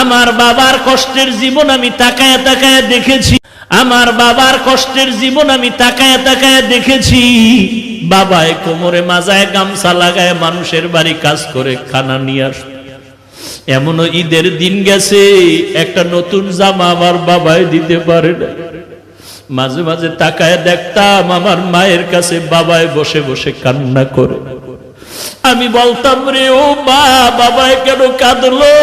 আমার বাবার কষ্টের জীবন আমি তাকায় তাকায় দেখেছি, আমার বাবার কষ্টের জীবন আমি তাকায় তাকায় দেখেছি। বাবায় কোমরে মাজায় গামছা লাগায় মানুষের বাড়ি কাজ করে খানা নিয়ে আসত। এমনও ঈদের দিন গেছে একটা নতুন জামা আমার বাবায় দিতে পারে না। মাঝে মাঝে তাকায় দেখতাম আমার মায়ের কাছে বাবায় বসে বসে কান্না করে। আমি বলতাম, রে ও মা, বাবায় কেন কাঁদলো?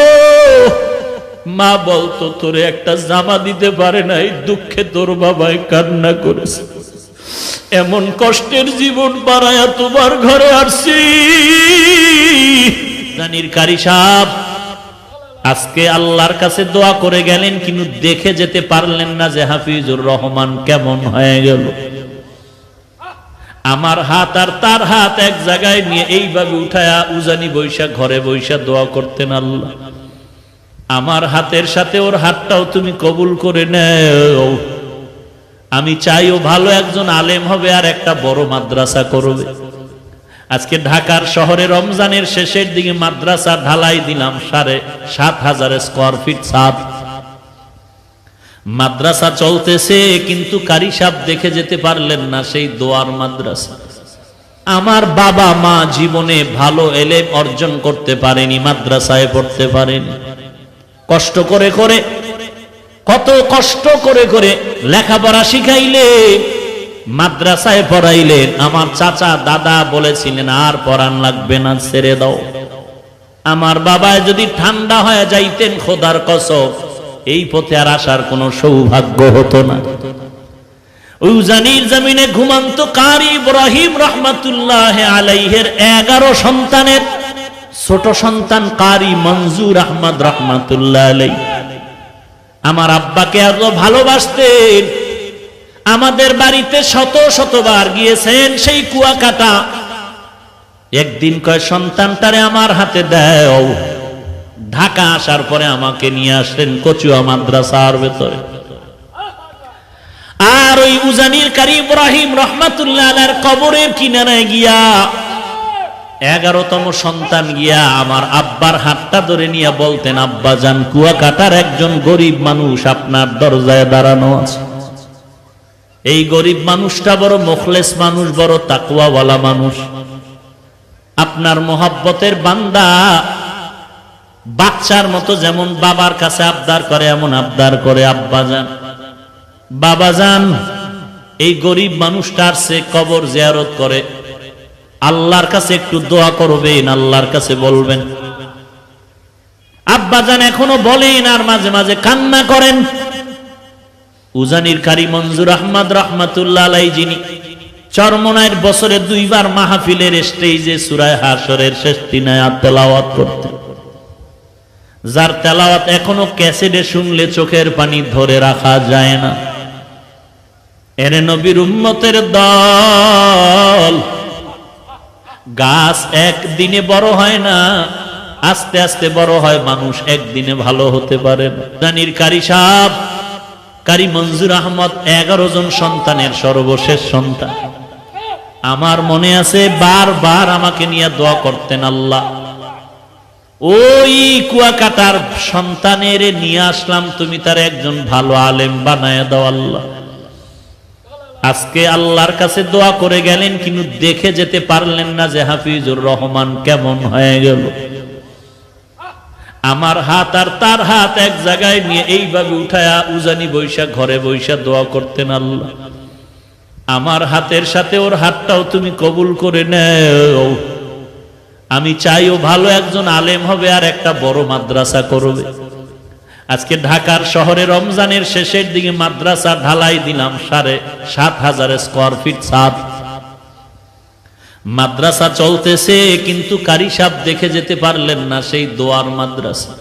মা বলতো, তোরে একটা জামা দিতে পারে নাই, দুঃখে তোর বাবায় কান্না করেছে। এমন কষ্টের জীবন বাড়ায়া তোমার ঘরে আসছি। জানির কারি সাহেব আজকে আল্লাহর কাছে দোয়া করে গেলেন, কিন্তু দেখে যেতে পারলেন না যে হাফিজুর রহমান কেমন হয়ে গেল। আমার হাত আর তার হাত এক জায়গায় নিয়ে এইভাবে উঠায়া উজানি বৈশা ঘরে বৈশা দোয়া করতেন, আল্লাহ আমার হাতের সাথে ওর হাতটাও তুমি কবুল করে নেও। আমি চাই ও ভালো একজন আলেম হবে আর একটা বড় মাদ্রাসা করবে। আজকে ঢাকার শহরে রমজানের শেষের দিকে মাদ্রাসা ঢালাই দিলাম 7,500 স্কয়ার ফিট ছাদ। মাদ্রাসা চলতেছে, কিন্তু কারি সাহেব দেখে যেতে পারলেন না সেই দোয়ার মাদ্রাসা। আমার বাবা মা জীবনে ভালো এলেম অর্জন করতে পারেনি, মাদ্রাসায় পড়তে পারেনি। কষ্ট করে করে, কত কষ্ট করে করে লেখাপড়া শিখাইলে, মাদ্রাসায় পড়াইলেন। আমার চাচা দাদা বলেছিলেন আর পড়ান লাগবে না, ছেড়ে দাও। আমার বাবায় যদি ঠান্ডা হয়ে যাইতেন, খোদার কসম এই পথে আর আসার কোনো সৌভাগ্য হতো না। উজানির জমিনে ঘুমন্ত কারি ইব্রাহিম রহমাতুল্লাহ আলাইহির 11 সন্তানের ছোট সন্তান কারি মঞ্জুর আহমদ রহমাতুল্লাহ আলাইহি আমার আব্বাকে এত ভালোবাসতেন। আমাদের বাড়িতে শত শতবার গিয়েছেন সেই কুয়াকাটা। একদিন কয়, সন্তানটারে আমার হাতে দাও। ঢাকা আসার পরে আমাকে নিয়ে আসলেন কচুয়া মাদ্রাসার ভেতরে। আর ওই উজানির কারি ইব্রাহিম রহমাতুল্লাহ আলাইহির কবরের কিনারায় গিয়া 11তম সন্তান গিয়া আমার আব্বার হাতটা ধরে নিয়ে বলতেন, আব্বা জান, কুয়াকাটার একজন গরিব মানুষ আপনার দরজায় দাঁড়ানো আছে। এই গরিব মানুষটা বড় মুখলেস মানুষ, বড় তাকওয়াওয়ালা মানুষ, আপনার মোহাব্বতের বান্দা। বাচ্চার মতো যেমন বাবার কাছে আবদার করে এমন আবদার করে, আব্বা জান, বাবা জান, এই গরিব মানুষটার সে কবর জিয়ারত করে, আল্লাহর কাছে একটু দোয়া করবেন, আল্লাহর কাছে বলবেন। আব্বা জান এখনো বলেন আর মাঝে মাঝে কান্না করেন। উজানির কারি মঞ্জুর আহমদ রহমাতুল্লাহ আলাইহি, যিনি চরমনায়ের বছরে 2 বার মাহফিলের স্টেজে সূরা হাশরের শেষ 3 আয়াত তেলাওয়াত করতেন, যার তেলাওয়াত এখনো ক্যাসেটে শুনলে চোখের পানি ধরে রাখা যায় না। এর নবীর উম্মতের দল। গাছ একদিনে বড় হয় না, আস্তে আস্তে বড় হয়। মানুষ একদিনে ভালো হতে পারে না। জানির কারি সাহেব কারি মঞ্জুর আহমদ 11 জন সন্তানের সর্বশেষ সন্তান। আমার মনে আছে বারবার আমাকে নিয়ে দোয়া করতেন, আল্লাহ ওই কুয়াকাটার সন্তানের নিয়ে আসলাম, তুমি তার একজন ভালো আলেম বানায় দাও আল্লাহ। আজকে আল্লাহর কাছে দোয়া করে গেলেন, কিন্তু দেখে যেতে পারলেন না যে হাফিজুর রহমান কেমন হয়ে গেল। আমার হাত আর তার হাত এক জায়গায় নিয়ে এইভাবে উঠায়া উজানি বৈশা ঘরে বৈশা দোয়া করতেন, আল্লাহ আমার হাতের সাথে ওর হাতটাও তুমি কবুল করে নেও। আমি চাই ও ভালো একজন আলেম হবে আর একটা বড় মাদ্রাসা করবে। আজকে ঢাকার শহরে রমজানের শেষের দিকে মাদ্রাসা ঢালাই দিলাম 7,500 স্কয়ার ফিট ছাদ। মাদ্রাসা চলতেছে, কিন্তু কারি সাহেব দেখে যেতে পারলেন না সেই দোয়ার মাদ্রাসা।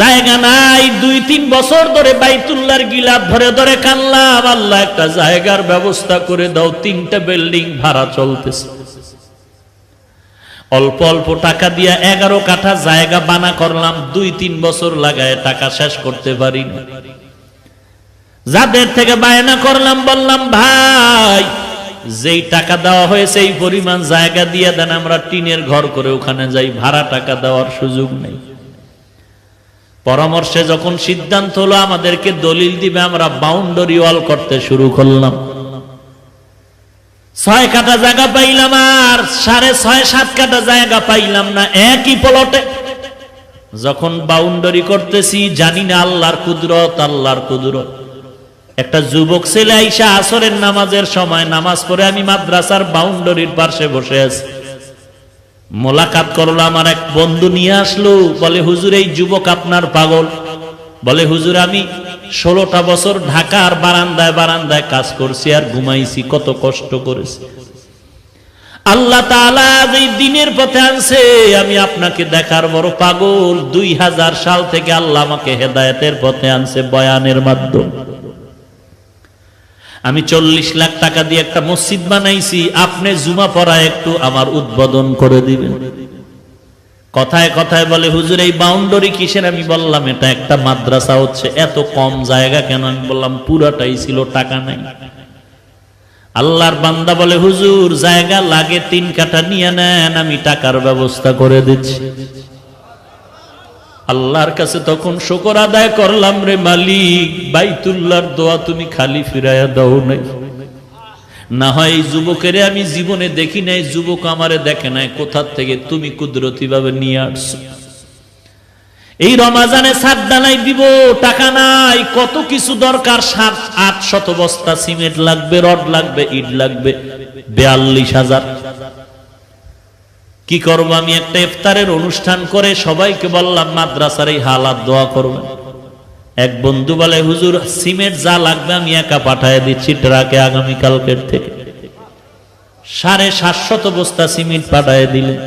জায়গা নাই, 2-3 বছর ধরে বাইতুল্লাহর গিলাফ ধরে ধরে কানলাম, আল্লাহ একটা জায়গার ব্যবস্থা করে দাও। 3টা বিল্ডিং ভাড়া চলতেছে। অল্প অল্প টাকা দিয়া 11 কাঠা জায়গা বানা করলাম। 2-3 বছর লাগায় টাকা শেষ করতে পারি না। যাদের থেকে বায়না করলাম, বললাম ভাই, যেই টাকা দেওয়া হয়েছে এই পরিমাণ জায়গা দিয়ে দেন, আমরা টিনের ঘর করে ওখানে যাই, ভাড়া টাকা দেওয়ার সুযোগ নেই। পরামর্শে যখন সিদ্ধান্ত হলো আমাদেরকে দলিল দিবে, আমরা বাউন্ডারি ওয়াল করতে শুরু করলাম। 6 কাঠা জায়গা পাইলাম আর 6.5-7 কাঠা জায়গা পাইলাম না একই প্লটে। যখন বাউন্ডারি করতেছি জানি না আল্লাহর কুদরত, আল্লাহর কুদরত। একটা যুবক ছেলে আইসা আসরের নামাজের সময় নামাজ পড়ে, আমি মাদ্রাসার বাউন্ডারির পাশে বসে আছি, মোলাকাত করলো। আমার এক বন্ধু নিয়ে আসলো, বলে হুজুর এই যুবক আপনার পাগল। বলে হুজুর আমি 16টা বছর ঢাকার বারান্দায় বারান্দায় কাজ করছি আর ঘুমাইছি, কত কষ্ট করেছি। আল্লাহ তাআলা এই দিনের পথে আনছে, আমি আপনাকে দেখার বড় পাগল। 2000 সাল থেকে আল্লাহ আমাকে হেদায়েতের পথে আনছে বয়ানের মাধ্যমে। আমি 40 লাখ টাকা দিয়ে একটা মসজিদ বানাইছি, আপনি জুমা পড়ায় একটু আমার উদ্বোধন করে দিবেন। কথায় কথায় বলে হুজুর এই বাউন্ডারি কিসের? আমি বললাম এটা একটা মাদ্রাসা হচ্ছে, এত কম জায়গা কেন? আমি বললাম পুরাটাই ছিল, টাকা নাই। আল্লাহর বান্দা বলে হুজুর জায়গা লাগে 3 কাঠা নিয়ে নেন, আমি টাকার ব্যবস্থা করে দিচ্ছি। আল্লাহর কাছে তখন শুকর আদায় করলাম, রে মালিক বাইতুল্লাহর দোয়া তুমি খালি ফিরাইয়া দাও নাই। না হয় এই যুবকের আমি জীবনে দেখি নাই, যুবক আমারে দেখে নাই, কোথা থেকে তুমি কুদরতি ভাবে নিয়ে আসছো। এই রমাজানে ছাদ ঢালাই দিব, টাকা নাই, কত কিছু দরকার, 700-800 বস্তা সিমেন্ট লাগবে, রড লাগবে, ইট লাগবে, 42,000। কি করব? আমি একটা ইফতারের অনুষ্ঠান করে সবাইকে বললাম মাদ্রাসার এই হালাত দোয়া করবেন। এক বন্ধু বলে হুজুর সিমেন্ট যা লাগবে আমি একা পাঠিয়ে দিচ্ছি ট্রাকে, আগামী কালকের থেকে 750 বস্তা সিমেন্ট পাঠিয়ে দিলেন।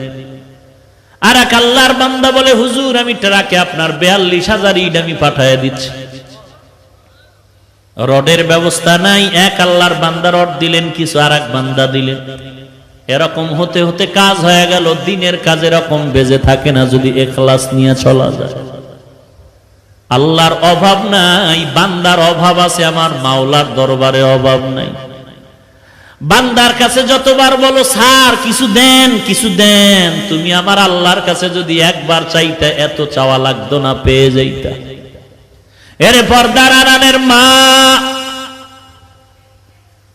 আর এক আল্লাহর বান্দা বলে হুজুর আমি ট্রাকে আপনার 42,000 ইট আমি পাঠিয়ে দিচ্ছি। রডের ব্যবস্থা নাই, এক আল্লাহর বান্দা রড দিলেন, কিছু আর এক বান্দা দিলেন। এরকম হতে হতে কাজ হয়ে গেল। দিনের কাজ এরকম বেজে থাকে না যদি ইখলাস নিয়ে চলা যায়। আল্লাহর অভাব নাই, বান্দার অভাব আছে, আমার মাওলার দরবারে অভাব নাই। বান্দার কাছে যতবার বলো স্যার কিছু দেন কিছু দেন, তুমি আমার আল্লাহর কাছে যদি একবার চাইতে এত চাওয়া লাগতো না, পেয়ে যাইতা। এরে পর্দার আড়ালের মা,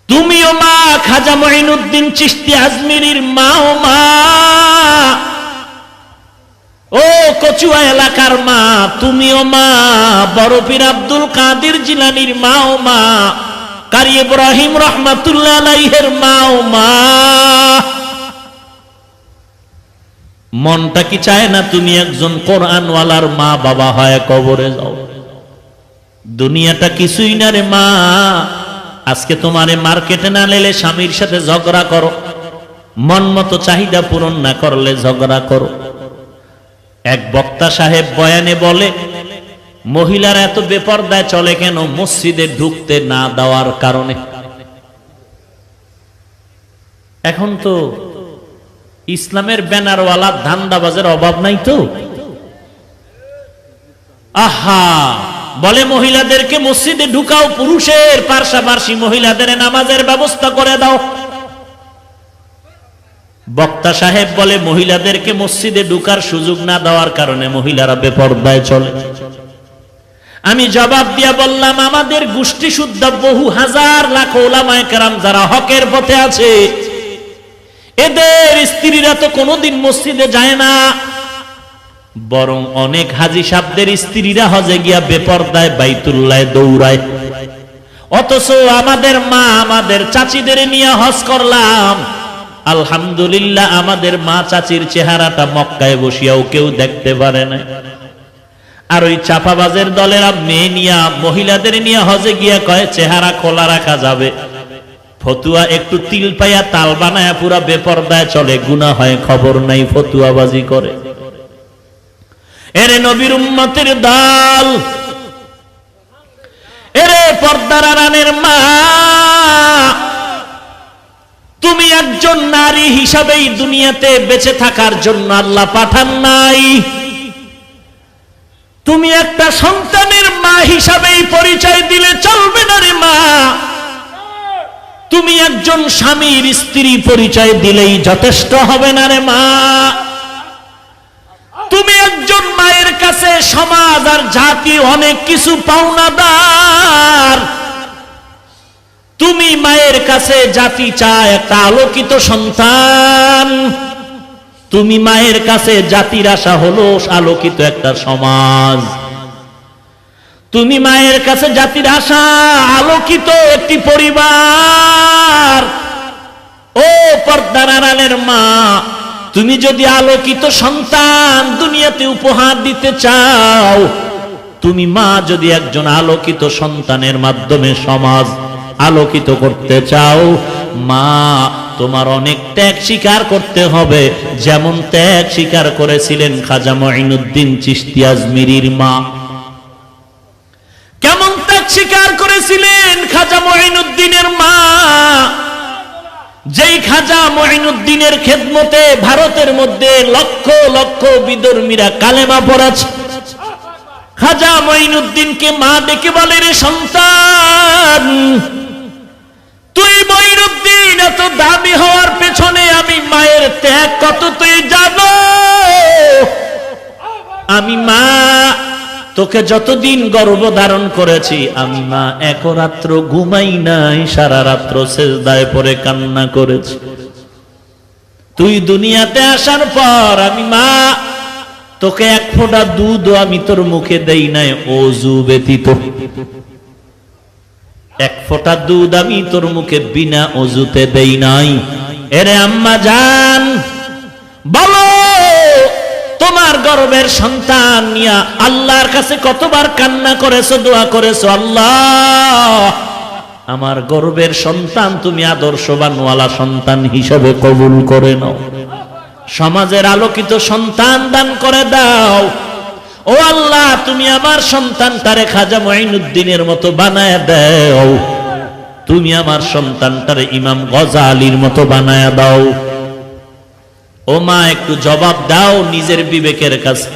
তুমিও মা, খাজা মঈনুদ্দিন চিশতি আজমিরির মাও মা, ও কচুয়া এলাকার মা তুমিও মা, বড় পীর আব্দুল কাদের জিলানীর মাও মা, কারি ইব্রাহিম রহমাতুল্লাহ আলাইহির মাও মা। মনটা কি চায় না তুমি একজন কোরআনওয়ালার মা বাবা হয় কবরে যাও? দুনিয়াটা কিছুই না রে মা। আজকে তোমারে মার্কেটে না নিলে স্বামীর সাথে ঝগড়া করো, মন মতো চাহিদা পূরণ না করলে ঝগড়া করো। এক বক্তা সাহেব বয়ানে বলে মহিলারা এত বেপরদায় চলে কেন? মসজিদে ঢুকতে না দেওয়ার কারণে। এখন তো ইসলামের ব্যানারওয়ালা ধান্দাবাজের অভাব নাই তো। আহা, বলে মহিলাদেরকে মসজিদে ঢুকাও, পুরুষের পাশাপাশি মহিলাদের নামাজের ব্যবস্থা করে দাও। বক্তা সাহেব বলে মহিলাদেরকে মসজিদে ঢুকার সুযোগ না দেওয়ার কারণে মহিলারা বেপরদায় চলে। আমি জবাব দিয়া বললাম আমাদের গোষ্ঠী শুদ্ধ বহু হাজার লাখ ওলামায়ে কেরাম যারা হকের পথে আছে, এদের স্ত্রীরা তো কোনোদিন মসজিদে যায় না, বরং অনেক হাজী সাহেবদের স্ত্রীরা হজে গিয়া বেপরদায় বাইতুল্লাহ দৌড়ায়। অথচ আমাদের মা আমাদের চাচিদের নিয়ে হজ করলাম, আলহামদুলিল্লাহ আমাদের মা চাচির চেহারাটা মক্কায় বসিয়াও কেউ দেখতে পারে না। আর ওই চাপাবাজের দলেরা মেয়ে নিয়া মহিলাদের নিয়ে হজে গিয়া কয় চেহারা খোলা রাখা যাবে, ফতুয়া একটু তিল পাইয়া তাল বানায়া পুরা বেপরদায় চলে, গুনাহ হয় খবর নাই, ফতুয়াবাজি করে। এরে নবীর উম্মতের দল, এরে পর্দার আড়ালের মা, তুমি একজন নারী হিসাবেই দুনিয়াতে বেঁচে থাকার জন্য আল্লাহ পাঠান নাই। তুমি একটা সন্তানের মা হিসাবেই পরিচয় দিলে চলবে না রে মা। তুমি একজন স্বামীর স্ত্রী পরিচয় দিলেই যথেষ্ট হবে না রে মা। তুমি একজন মায়ের কাছে সমাজ আর জাতি অনেক কিছু পাওনাদার। তুমি মায়ের কাছে জাতি চায় একটা আলোকিত সন্তান, তুমি মায়ের কাছে জাতির আশা হলো আলোকিত একটা সমাজ। তুমি মায়ের কাছে জাতির আশা আলোকিত একটি পরিবার। ও পর্দার আড়ালের মা, তুমি যদি আলোকিত সন্তান দুনিয়াতে উপহার দিতে চাও, তুমি মা যদি একজন আলোকিত সন্তানের মাধ্যমে সমাজ আলোকিত করতে চাও, মা তোমার অনেক ত্যাগ স্বীকার করতে হবে, যেমন ত্যাগ স্বীকার করেছিলেন খাজা মঈনুদ্দিন চিশতি আজমিরির মা। কেমন ত্যাগ স্বীকার করেছিলেন খাজা মঈনুদ্দিনের মা, যেই খাজা মঈনুদ্দিনের খেদমতে ভারতের মধ্যে লক্ষ লক্ষ বিধর্মীরা কালেমা পড়েছে। খাজা মঈনুদ্দিনকে মা ডেকে বলে, রে সন্তান, তুই মঈনুদ্দিন এত দামি হওয়ার পেছনে আমি মায়ের ত্যাগ কত তুই জানো? আমি মা তোকে যতদিন গর্ভ ধারণ করেছি, আমি মা এক রাত্র ঘুমাই নাই, সারা রাত্র সেজদায় পড়ে কান্না করেছি। তুই দুনিয়াতে আসার পর আমি মা তোকে এক ফোঁটা দুধও আমি তোর মুখে দেই নাই ওযু ব্যতীত। এক ফোঁটা দুধ আমি তোর মুখে বিনা ওযুতে দেই নাই। এরে আম্মা জান, বলো তোমার গর্ভের সন্তান নিয়া আল্লাহর কাছে কতবার কান্না করেছো, দোয়া করেছো, আল্লাহ আমার গর্ভের সন্তান তুমি আদর্শবানওয়ালা সন্তান হিসেবে কবুল করে নাও, সমাজের আলোকিত সন্তান দান করে দাও। ও আল্লাহ, তুমি আমার সন্তানটারে খাজা মঈনুদ্দিনের মতো বানায় দাও, তুমি আমার সন্তানটারে ইমাম গজালির মতো বানায় দাও। ও মা, একটু জবাব দাও নিজের বিবেকের কাছে।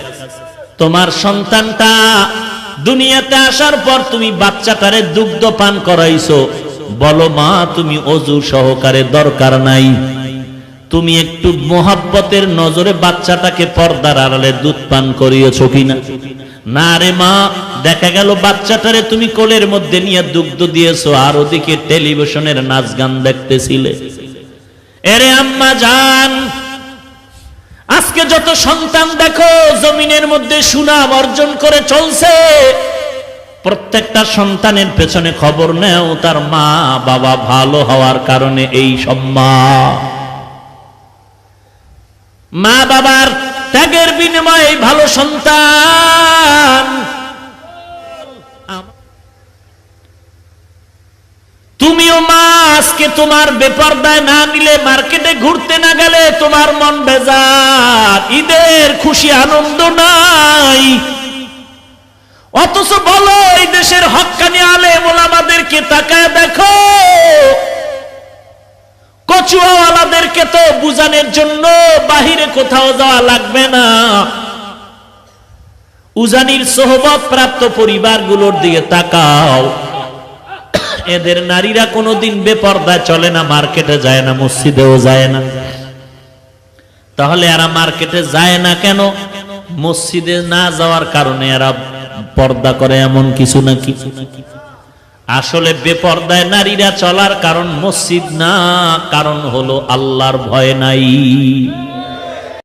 তোমার সন্তানটা দুনিয়াতে আসার পর তুমি বাচ্চাটারে দুগ্ধ পান করাইছো, বলো মা তুমি ওযু সহকারে দরকার নাই, তুমি একটু মোহাব্বতের নজরে বাচ্চাটাকে পর্দার আড়ালে দুধ পান করিয়েছো কিনা? না রে মা, দেখা গেল বাচ্চাটারে তুমি কোলের মধ্যে নিয়ে দুগ্ধ দিয়েছো আর ওদিকে টেলিভিশনের নাচ গান দেখতেছিলে। এরে আম্মা জান, আজকে যত সন্তান দেখো জমিনের মধ্যে সুনাম অর্জন করে চলছে, প্রত্যেকটা সন্তানের পেছনে খবর নেও তার মা বাবা ভালো হওয়ার কারণে এই সম্মান। মা বাবার ত্যাগের বিনিময়ে ভালো সন্তান। তুমিও মা আজকে তোমার বেপরদায় না নিলে, মার্কেটে ঘুরতে না গেলে তোমার মন বেজার, ঈদের খুশি আনন্দ নাই। অথচ বলো এই দেশের হক্কানি আলেম ওলামাদেরকে তাকায় দেখো, কচুয়াওয়ালাদেরকে তো বুঝানোর জন্য বাহিরে কোথাও যাওয়া লাগবে না। উজানির সোহবত প্রাপ্ত পরিবারগুলোর দিকে তাকাও, এদের নারীরা কোনোদিন বেপর্দায় চলে না, মার্কেটে যায় না, মসজিদেও যায় না। তাহলে এরা মার্কেটে যায় না কেন? মসজিদে না যাওয়ার কারণে এরা পর্দা করে এমন কিছু নাকি? আসলে বেপর্দায় নারীরা চলার কারণ মসজিদ না, কারণ হলো আল্লাহর ভয় নাই।